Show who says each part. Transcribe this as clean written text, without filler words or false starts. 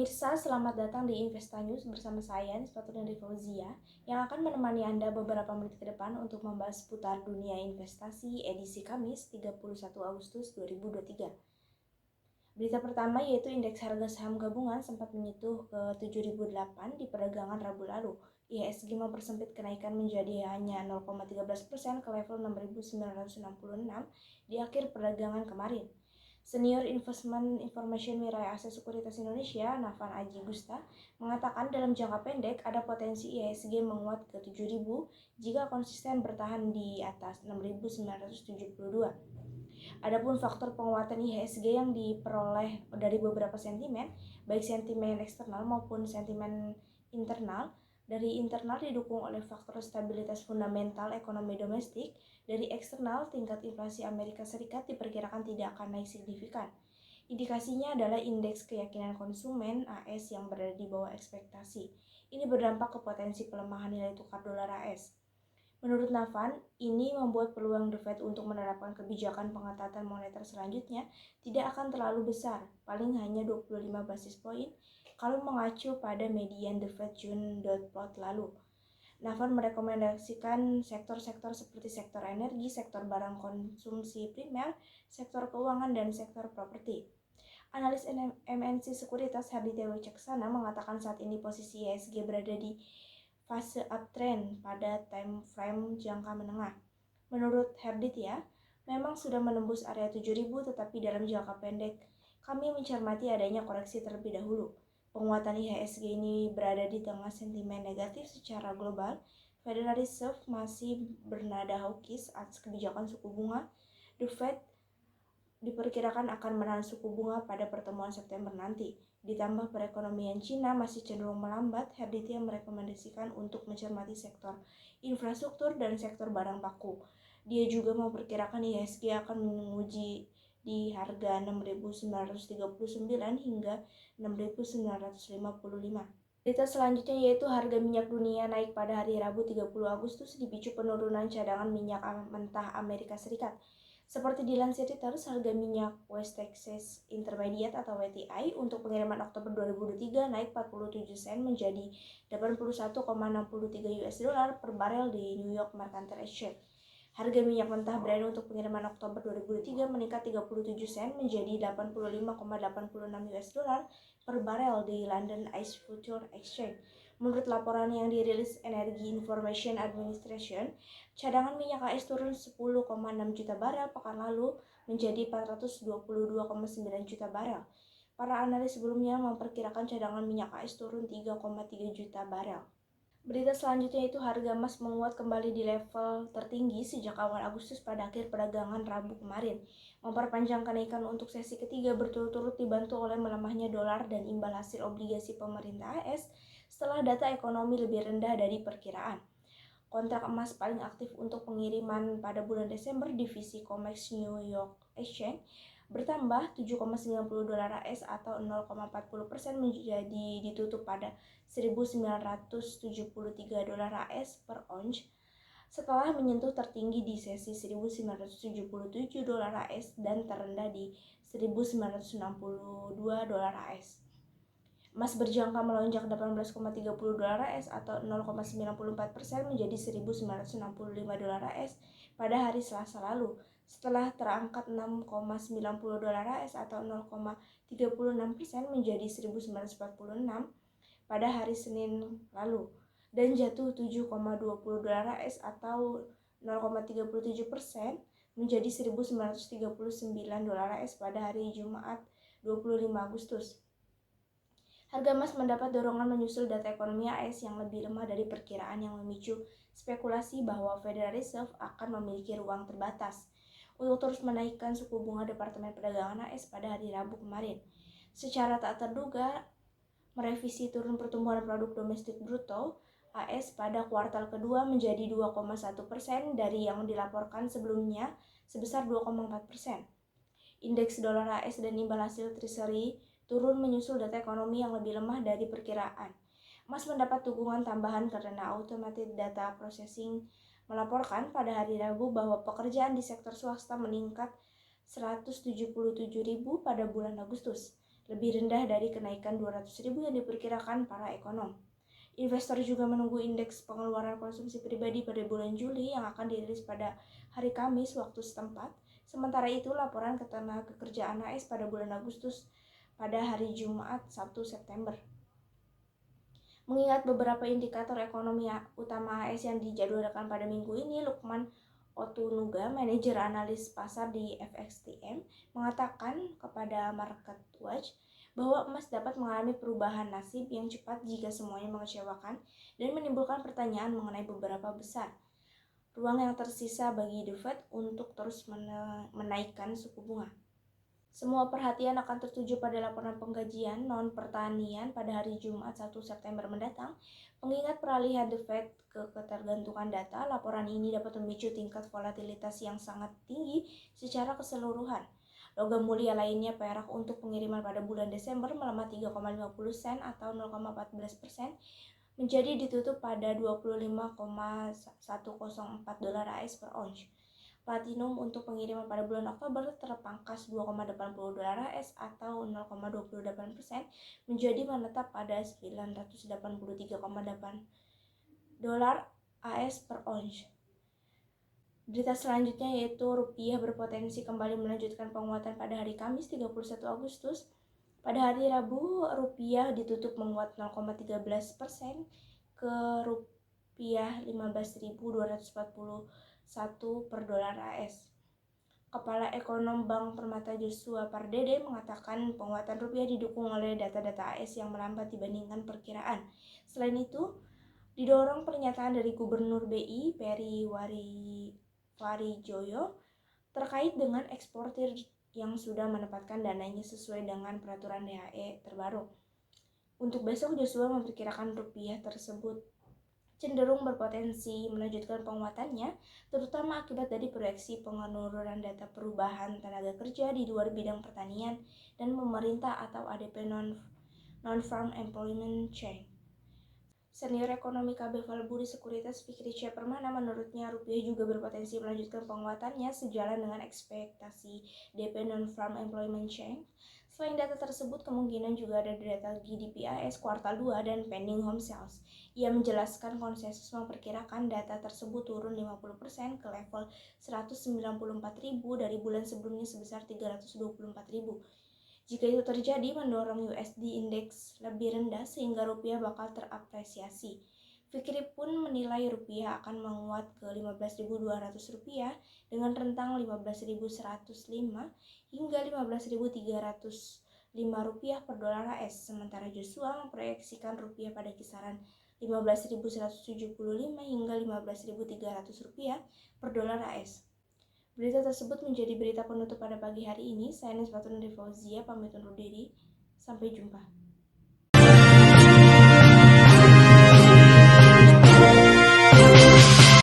Speaker 1: Pemirsa, selamat datang di Investa News bersama saya, Nisbah Nuril Fauzia, yang akan menemani Anda beberapa menit ke depan untuk membahas seputar dunia investasi edisi Kamis 31 Agustus 2023. Berita pertama yaitu indeks harga saham gabungan sempat menyentuh ke 7.008 di perdagangan Rabu lalu. IHSG mempersempit kenaikan menjadi hanya 0,13% ke level 6.966 di akhir perdagangan kemarin. Senior Investment Information Mirai Aset Sekuritas Indonesia, Nafan Aji Gusta, mengatakan dalam jangka pendek ada potensi IHSG menguat ke 7.000 jika konsisten bertahan di atas 6.972. Adapun faktor penguatan IHSG yang diperoleh dari beberapa sentimen, baik sentimen eksternal maupun sentimen internal. Dari internal didukung oleh faktor stabilitas fundamental ekonomi domestik, dari eksternal tingkat inflasi Amerika Serikat diperkirakan tidak akan naik signifikan. Indikasinya adalah indeks keyakinan konsumen AS yang berada di bawah ekspektasi. Ini berdampak ke potensi pelemahan nilai tukar dolar AS. Menurut Nafan, ini membuat peluang The Fed untuk menerapkan kebijakan pengetatan moneter selanjutnya tidak akan terlalu besar, paling hanya 25 basis poin kalau mengacu pada median The Fed June dot plot lalu. Nafan merekomendasikan sektor-sektor seperti sektor energi, sektor barang konsumsi primer, sektor keuangan, dan sektor properti. Analis MNC Sekuritas Harditya Wicaksana mengatakan saat ini posisi IHSG berada di fase uptrend pada time frame jangka menengah. Menurut Harditya, memang sudah menembus area 7.000 tetapi dalam jangka pendek kami mencermati adanya koreksi terlebih dahulu. Penguatan IHSG ini berada di tengah sentimen negatif secara global. Federal Reserve masih bernada hawkish atas kebijakan suku bunga. The Fed diperkirakan akan menahan suku bunga pada pertemuan September nanti. Ditambah perekonomian Cina masih cenderung melambat, Harditya merekomendasikan untuk mencermati sektor infrastruktur dan sektor barang baku. Dia juga memperkirakan IHSG akan menguji di harga 6.939 hingga 6.955. Berita selanjutnya yaitu harga minyak dunia naik pada hari Rabu 30 Agustus dipicu penurunan cadangan minyak mentah Amerika Serikat. Seperti dilansir Reuters, harga minyak West Texas Intermediate atau WTI untuk pengiriman Oktober 2023 naik 47 sen menjadi 81,63 US dollar per barel di New York Mercantile Exchange. Harga minyak mentah Brent untuk pengiriman Oktober 2023 meningkat 37 sen menjadi 85,86 US dollar per barel di London Ice Futures Exchange. Menurut laporan yang dirilis Energy Information Administration, cadangan minyak AS turun 10,6 juta barel pekan lalu menjadi 422,9 juta barel. Para analis sebelumnya memperkirakan cadangan minyak AS turun 3,3 juta barel. Berita selanjutnya itu harga emas menguat kembali di level tertinggi sejak awal Agustus pada akhir perdagangan Rabu kemarin. Memperpanjang kenaikan untuk sesi ketiga berturut-turut dibantu oleh melemahnya dolar dan imbal hasil obligasi pemerintah AS setelah data ekonomi lebih rendah dari perkiraan. Kontrak emas paling aktif untuk pengiriman pada bulan Desember divisi COMEX New York Exchange bertambah 7,90 dolar AS atau 0,40% menjadi ditutup pada 1.973 dolar AS per ounce setelah menyentuh tertinggi di sesi 1.977 dolar AS dan terendah di 1.962 dolar AS. Emas berjangka melonjak 18,30 dolar AS atau 0,94% menjadi 1.965 dolar AS pada hari Selasa lalu, setelah terangkat 6,90 dolar AS atau 0,36% menjadi 1.946 pada hari Senin lalu, dan jatuh 7,20 dolar AS atau 0,37% menjadi 1.939 dolar AS pada hari Jumat 25 Agustus. Harga emas mendapat dorongan menyusul data ekonomi AS yang lebih lemah dari perkiraan yang memicu spekulasi bahwa Federal Reserve akan memiliki ruang terbatas untuk terus menaikkan suku bunga Departemen Perdagangan AS pada hari Rabu kemarin. Secara tak terduga, merevisi turun pertumbuhan produk domestik bruto AS pada kuartal kedua menjadi 2,1% dari yang dilaporkan sebelumnya sebesar 2,4%. Indeks dolar AS dan imbal hasil treasury turun menyusul data ekonomi yang lebih lemah dari perkiraan. Emas mendapat dukungan tambahan karena Automated Data Processing melaporkan pada hari Rabu bahwa pekerjaan di sektor swasta meningkat 177.000 pada bulan Agustus. lebih rendah dari kenaikan 200.000 yang diperkirakan para ekonom. Investor juga menunggu indeks pengeluaran konsumsi pribadi pada bulan Juli yang akan dirilis pada hari Kamis waktu setempat. Sementara itu, laporan ketenagakerjaan AS pada bulan Agustus pada hari Jumat 1 September. Mengingat beberapa indikator ekonomi utama AS yang dijadwalkan pada minggu ini, Lukman Otunuga, manajer analis pasar di FXTM, mengatakan kepada MarketWatch bahwa emas dapat mengalami perubahan nasib yang cepat jika semuanya mengecewakan dan menimbulkan pertanyaan mengenai beberapa besar ruang yang tersisa bagi The Fed untuk terus menaikkan suku bunga. Semua perhatian akan tertuju pada laporan penggajian non-pertanian pada hari Jumat 1 September mendatang. Mengingat peralihan The Fed ke ketergantungan data, laporan ini dapat memicu tingkat volatilitas yang sangat tinggi secara keseluruhan. Logam mulia lainnya, perak, untuk pengiriman pada bulan Desember melemah 3,50 sen atau 0,14%, menjadi ditutup pada 25,104 dolar AS per ounce. Platinum untuk pengiriman pada bulan Oktober terpangkas 2,80 dolar AS atau 0,28%, menjadi menetap pada 983,8 dolar AS per ounce. Berita selanjutnya yaitu rupiah berpotensi kembali melanjutkan penguatan pada hari Kamis 31 Agustus. Pada hari Rabu, rupiah ditutup menguat 0,13% ke rupiah 15.241 per dolar AS. Kepala Ekonom Bank Permata Joshua Pardede mengatakan penguatan rupiah didukung oleh data-data AS yang melambat dibandingkan perkiraan. Selain itu, didorong pernyataan dari Gubernur BI Peri Warijoyo terkait dengan eksportir yang sudah menempatkan dananya sesuai dengan peraturan DHE terbaru. Untuk besok, Joshua memperkirakan rupiah tersebut cenderung berpotensi melanjutkan penguatannya, terutama akibat dari proyeksi penurunan data perubahan tenaga kerja di luar bidang pertanian dan pemerintah atau ADP Non-Farm Employment Change. Senior ekonomi KB Valburi Sekuritas Fikri C. Permana menurutnya rupiah juga berpotensi melanjutkan penguatannya sejalan dengan ekspektasi DP Non-Farm Employment Change. Selain data tersebut, kemungkinan juga ada data GDP AS kuartal 2 dan pending home sales. Ia menjelaskan konsensus memperkirakan data tersebut turun 50% ke level 194.000 dari bulan sebelumnya sebesar 324.000. Jika itu terjadi, mendorong USD Index lebih rendah sehingga rupiah bakal terapresiasi. Fikri pun menilai rupiah akan menguat ke 15.200 rupiah dengan rentang 15.105 hingga 15.305 rupiah per dolar AS. Sementara Joshua memproyeksikan rupiah pada kisaran 15.175 hingga 15.300 rupiah per dolar AS. Berita tersebut menjadi berita penutup pada pagi hari ini. Saya Nisbatun Fauzia pamit undur diri. Sampai jumpa.